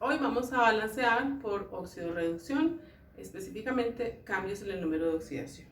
Hoy vamos a balancear por oxidorreducción, específicamente cambios en el número de oxidación.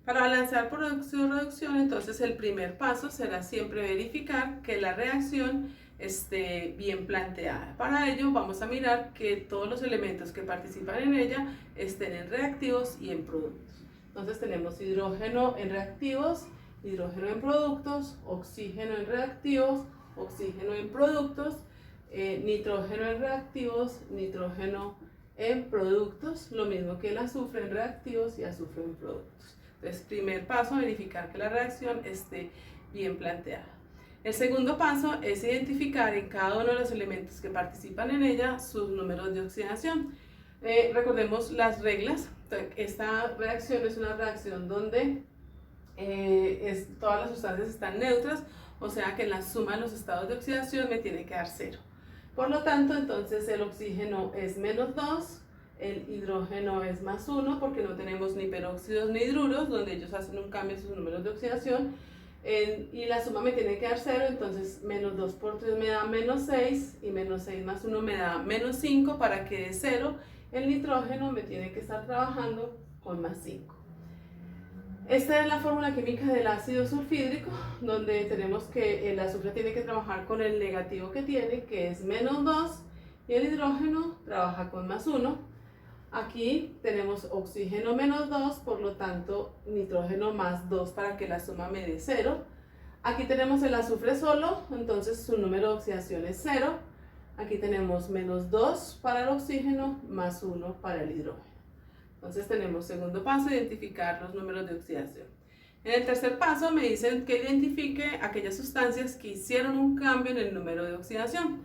Para balancear por oxidorreducción, entonces el primer paso será siempre verificar que la reacción esté bien planteada. Para ello vamos a mirar que todos los elementos que participan en ella estén en reactivos y en productos. Entonces tenemos hidrógeno en reactivos, hidrógeno en productos, oxígeno en reactivos, oxígeno en productos, nitrógeno en reactivos, nitrógeno en productos, lo mismo que el azufre en reactivos y azufre en productos. Entonces, primer paso, verificar que la reacción esté bien planteada. El segundo paso es identificar en cada uno de los elementos que participan en ella sus números de oxidación. Recordemos las reglas. Esta reacción es una reacción donde todas las sustancias están neutras, o sea que en la suma de los estados de oxidación me tiene que dar 0. Por lo tanto, entonces el oxígeno es -2, el hidrógeno es +1 porque no tenemos ni peróxidos ni hidruros, donde ellos hacen un cambio en sus números de oxidación, y la suma me tiene que dar 0, entonces -2 por 3 me da -6, y -6 más 1 me da -5, para que dé 0, el nitrógeno me tiene que estar trabajando con +5. Esta es la fórmula química del ácido sulfídrico, donde tenemos que el azufre tiene que trabajar con el negativo que tiene, que es -2, y el hidrógeno trabaja con +1. Aquí tenemos oxígeno -2, por lo tanto nitrógeno +2 para que la suma me dé 0. Aquí tenemos el azufre solo, entonces su número de oxidación es 0. Aquí tenemos -2 para el oxígeno, +1 para el hidrógeno. Entonces tenemos segundo paso, identificar los números de oxidación. En el tercer paso me dicen que identifique aquellas sustancias que hicieron un cambio en el número de oxidación.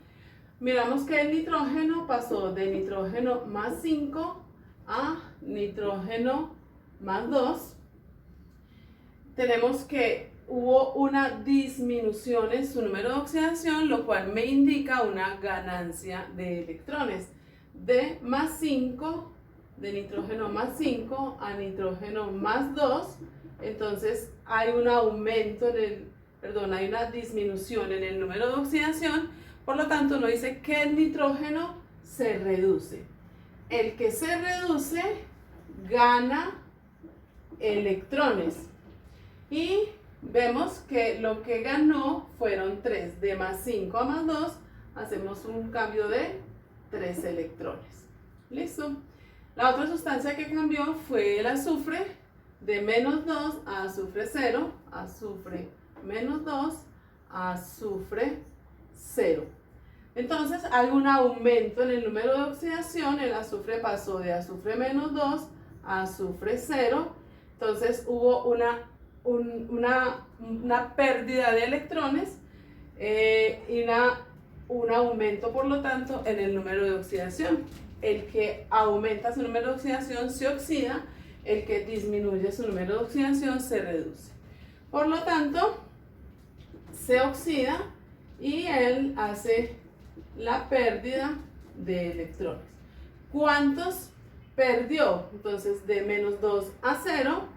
Miramos que el nitrógeno pasó de nitrógeno +5 a nitrógeno +2. Tenemos que hubo una disminución en su número de oxidación, lo cual me indica una ganancia de electrones. De +5, de nitrógeno +5 a nitrógeno +2, entonces hay un aumento hay una disminución en el número de oxidación, por lo tanto uno dice que el nitrógeno se reduce. El que se reduce gana electrones, y vemos que lo que ganó fueron 3, de +5 a +2, hacemos un cambio de 3 electrones. ¿Listo? La otra sustancia que cambió fue el azufre, de -2 a azufre 0, azufre -2, azufre 0. Entonces hay un aumento en el número de oxidación, el azufre pasó de azufre -2 a azufre 0, entonces hubo una pérdida de electrones, y un aumento, por lo tanto, en el número de oxidación. El que aumenta su número de oxidación se oxida, el que disminuye su número de oxidación se reduce. Por lo tanto, se oxida y él hace la pérdida de electrones. ¿Cuántos perdió? Entonces, de -2 a 0,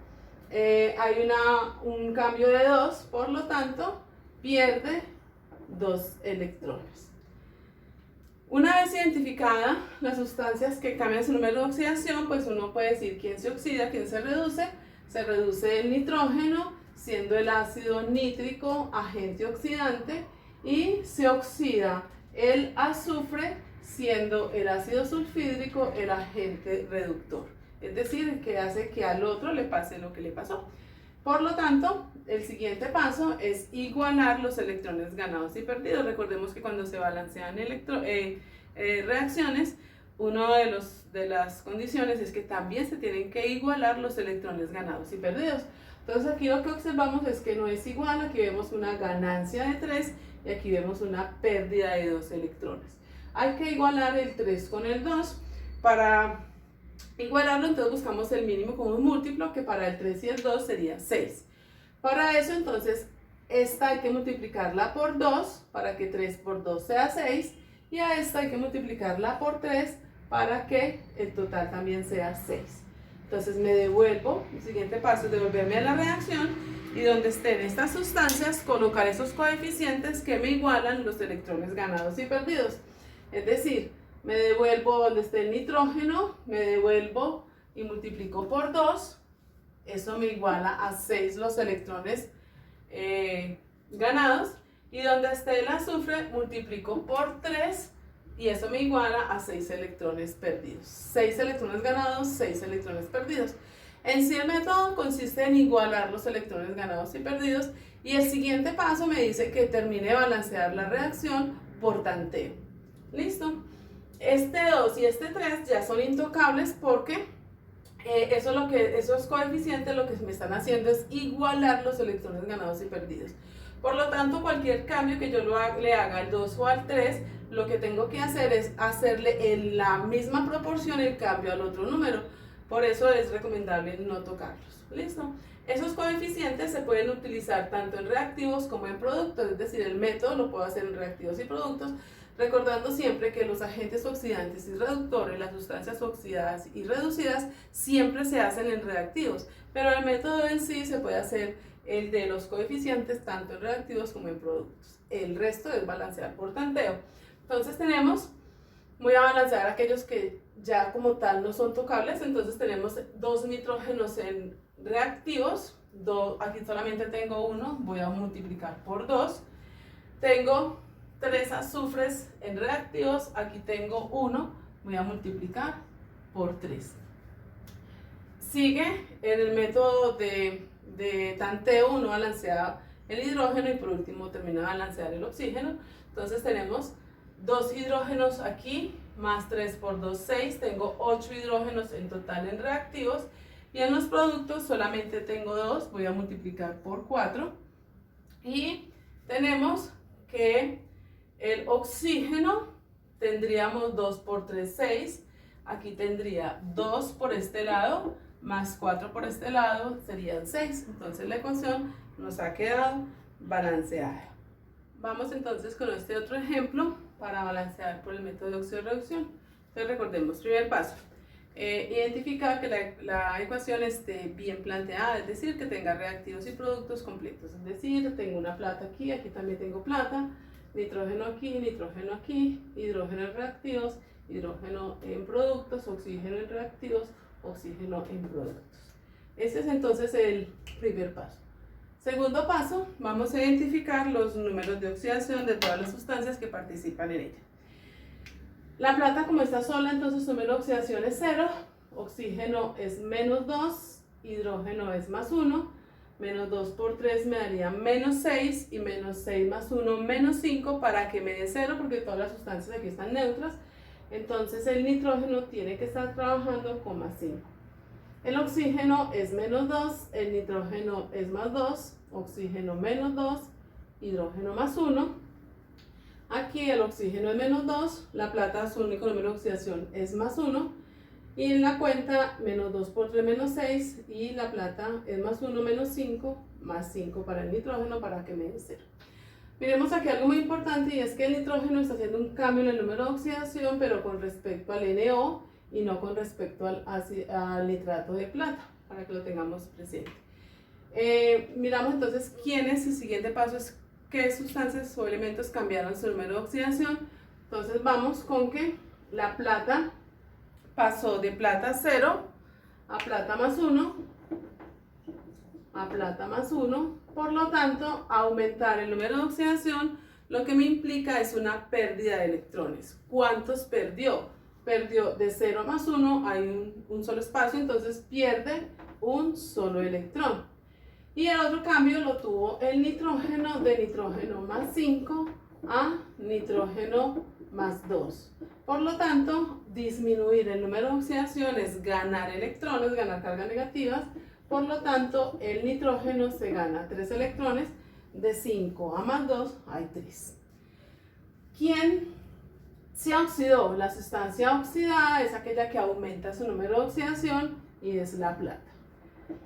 hay un cambio de 2, por lo tanto, pierde 2 electrones. Una vez identificada las sustancias que cambian su número de oxidación, pues uno puede decir quién se oxida, quién se reduce. Se reduce el nitrógeno, siendo el ácido nítrico agente oxidante, y se oxida el azufre, siendo el ácido sulfídrico el agente reductor. Es decir, que hace que al otro le pase lo que le pasó. Por lo tanto, el siguiente paso es igualar los electrones ganados y perdidos. Recordemos que cuando se balancean reacciones, una de las condiciones es que también se tienen que igualar los electrones ganados y perdidos. Entonces aquí lo que observamos es que no es igual, aquí vemos una ganancia de 3 y aquí vemos una pérdida de 2 electrones. Hay que igualar el 3 con el 2. Para igualarlo, entonces buscamos el mínimo común múltiplo, que para el 3 y el 2 sería 6. Para eso, entonces, esta hay que multiplicarla por 2 para que 3 por 2 sea 6, y a esta hay que multiplicarla por 3 para que el total también sea 6. Entonces me devuelvo, el siguiente paso es devolverme a la reacción, y donde estén estas sustancias, colocar esos coeficientes que me igualan los electrones ganados y perdidos. Es decir, me devuelvo donde esté el nitrógeno, me devuelvo y multiplico por 2, eso me iguala a 6 los electrones ganados, y donde esté el azufre multiplico por 3 y eso me iguala a 6 electrones perdidos. 6 electrones ganados, 6 electrones perdidos. En sí el método consiste en igualar los electrones ganados y perdidos, y el siguiente paso me dice que termine de balancear la reacción por tanteo. ¿Listo? Este 2 y este 3 ya son intocables porque esos coeficientes lo que me están haciendo es igualar los electrones ganados y perdidos. Por lo tanto, cualquier cambio que yo le haga al 2 o al 3, lo que tengo que hacer es hacerle en la misma proporción el cambio al otro número. Por eso es recomendable no tocarlos. ¿Listo? Esos coeficientes se pueden utilizar tanto en reactivos como en productos, es decir, el método lo puedo hacer en reactivos y productos, recordando siempre que los agentes oxidantes y reductores, las sustancias oxidadas y reducidas, siempre se hacen en reactivos, pero el método en sí se puede hacer el de los coeficientes tanto en reactivos como en productos. El resto es balancear por tanteo. Entonces voy a balancear aquellos que ya como tal no son tocables. Entonces tenemos 2 nitrógenos en reactivos, aquí solamente tengo 1, voy a multiplicar por 2. Tengo 3 azufres en reactivos, aquí tengo 1, voy a multiplicar por 3. Sigue en el método de tanteo, uno balancea el hidrógeno y por último termina de balancear el oxígeno. Entonces tenemos 2 hidrógenos aquí, más 3 por 2, 6, tengo 8 hidrógenos en total en reactivos, y en los productos solamente tengo 2, voy a multiplicar por 4, y tenemos que el oxígeno tendríamos 2 por 3, 6, aquí tendría 2 por este lado, más 4 por este lado, serían 6, entonces la ecuación nos ha quedado balanceada. Vamos entonces con este otro ejemplo para balancear por el método de oxidorreducción. Entonces recordemos, primer paso, identificar que la ecuación esté bien planteada, es decir, que tenga reactivos y productos completos, es decir, tengo una plata aquí, aquí también tengo plata, nitrógeno aquí, hidrógeno en reactivos, hidrógeno en productos, oxígeno en reactivos, oxígeno en productos. Este es entonces el primer paso. Segundo paso, vamos a identificar los números de oxidación de todas las sustancias que participan en ella. La plata, como está sola, entonces su número de oxidación es 0, oxígeno es menos 2, hidrógeno es más 1, menos 2 por 3 me daría menos 6, y menos 6 más 1, menos 5, para que me dé 0, porque todas las sustancias aquí están neutras. Entonces el nitrógeno tiene que estar trabajando con más 5. El oxígeno es menos 2, el nitrógeno es más 2, oxígeno menos 2, hidrógeno más 1. Aquí el oxígeno es menos 2, la plata su único número de oxidación es más 1, y en la cuenta menos 2 por 3 menos 6, y la plata es más 1 menos 5, más 5 para el nitrógeno para que me dé 0. Miremos aquí algo muy importante, y es que el nitrógeno está haciendo un cambio en el número de oxidación, pero con respecto al NO y no con respecto al nitrato de plata, para que lo tengamos presente. Miramos entonces quiénes, el siguiente paso es qué sustancias o elementos cambiaron su número de oxidación. Entonces vamos con que la plata pasó de plata 0 a plata más 1, a plata más 1, por lo tanto aumentar el número de oxidación lo que me implica es una pérdida de electrones. ¿Cuántos perdió? Perdió de 0 a más 1, hay un solo espacio, entonces pierde un solo electrón. Y el otro cambio lo tuvo el nitrógeno, de nitrógeno más 5 a nitrógeno más 2. Por lo tanto, disminuir el número de oxidación es ganar electrones, ganar cargas negativas. Por lo tanto, el nitrógeno se gana 3 electrones, de 5 a más 2 hay 3. ¿Quién se oxidó? La sustancia oxidada es aquella que aumenta su número de oxidación y es la plata.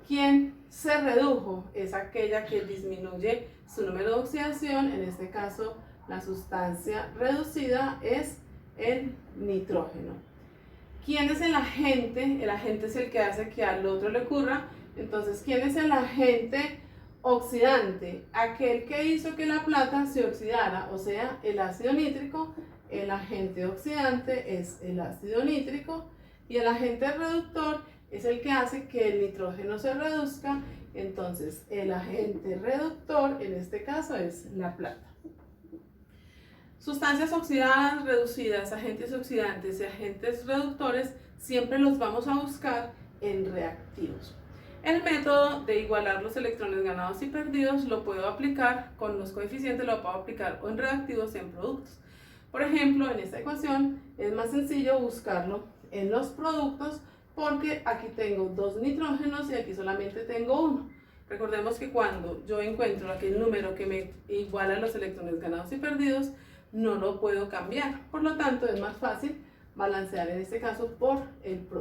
¿Quién se redujo? Es aquella que disminuye su número de oxidación, en este caso la sustancia reducida es el nitrógeno. ¿Quién es el agente? El agente es el que hace que al otro le ocurra. Entonces, ¿quién es el agente oxidante? Aquel que hizo que la plata se oxidara, o sea, el ácido nítrico el agente oxidante es el ácido nítrico y el agente reductor es el que hace que el nitrógeno se reduzca. Entonces el agente reductor en este caso es la plata. Sustancias oxidadas, reducidas, agentes oxidantes y agentes reductores siempre los vamos a buscar en reactivos. El método de igualar los electrones ganados y perdidos lo puedo aplicar con los coeficientes, lo puedo aplicar o en reactivos o en productos. Por ejemplo, en esta ecuación es más sencillo buscarlo en los productos porque aquí tengo 2 nitrógenos y aquí solamente tengo 1. Recordemos que cuando yo encuentro aquel número que me iguala los electrones ganados y perdidos, no lo puedo cambiar. Por lo tanto, es más fácil balancear en este caso por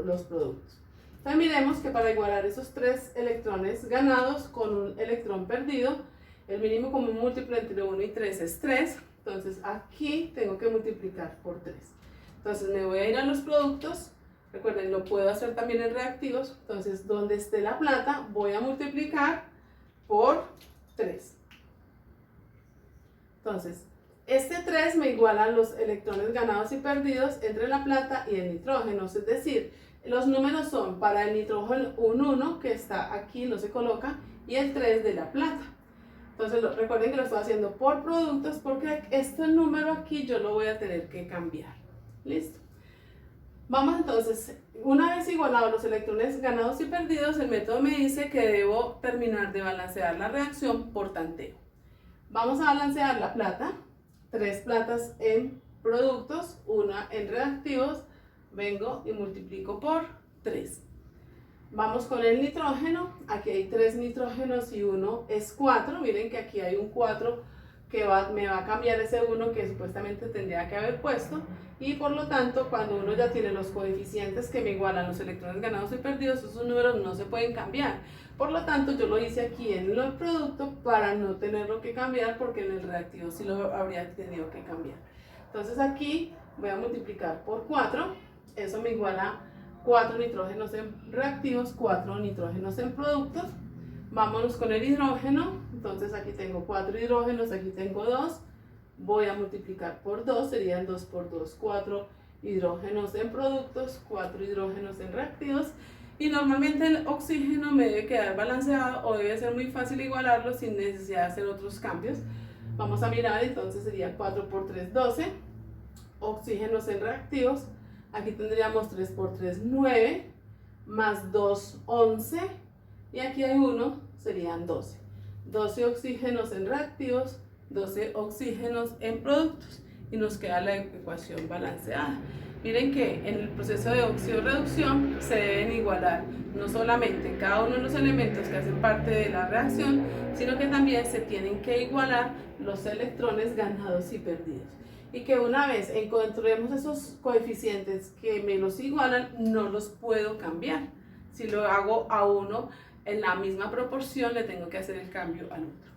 los productos. Entonces miremos que para igualar esos 3 electrones ganados con un electrón perdido, el mínimo común múltiplo entre 1 y 3 es 3. Entonces aquí tengo que multiplicar por 3. Entonces me voy a ir a los productos. Recuerden, lo puedo hacer también en reactivos. Entonces donde esté la plata voy a multiplicar por 3. Entonces este 3 me iguala los electrones ganados y perdidos entre la plata y el nitrógeno. Es decir, los números son para el nitrógeno un 1 que está aquí, no se coloca, y el 3 de la plata. Entonces recuerden que lo estoy haciendo por productos porque este número aquí yo lo voy a tener que cambiar. ¿Listo? Vamos entonces, una vez igualados los electrones ganados y perdidos, el método me dice que debo terminar de balancear la reacción por tanteo. Vamos a balancear la plata, 3 platas en productos, 1 en reactivos, vengo y multiplico por 3. Vamos con el nitrógeno, aquí hay 3 nitrógenos y 1 es 4, miren que aquí hay un 4 que me va a cambiar ese 1 que supuestamente tendría que haber puesto, y por lo tanto cuando uno ya tiene los coeficientes que me igualan los electrones ganados y perdidos, esos números no se pueden cambiar. Por lo tanto yo lo hice aquí en el producto para no tenerlo que cambiar, porque en el reactivo sí lo habría tenido que cambiar. Entonces aquí voy a multiplicar por 4, eso me iguala 4 nitrógenos en reactivos, 4 nitrógenos en productos. Vámonos con el hidrógeno, entonces aquí tengo 4 hidrógenos, aquí tengo 2, voy a multiplicar por 2, serían 2 por 2, 4 hidrógenos en productos, 4 hidrógenos en reactivos, y normalmente el oxígeno me debe quedar balanceado o debe ser muy fácil igualarlo sin necesidad de hacer otros cambios. Vamos a mirar, entonces sería 4 por 3, 12, oxígenos en reactivos, aquí tendríamos 3 por 3, 9, más 2, 11, y aquí hay 1, serían 12. 12 oxígenos en reactivos, 12 oxígenos en productos, y nos queda la ecuación balanceada. Miren que en el proceso de óxido-reducción se deben igualar no solamente cada uno de los elementos que hacen parte de la reacción, sino que también se tienen que igualar los electrones ganados y perdidos. Y que una vez encontremos esos coeficientes que me los igualan, no los puedo cambiar. Si lo hago a uno en la misma proporción, le tengo que hacer el cambio al otro.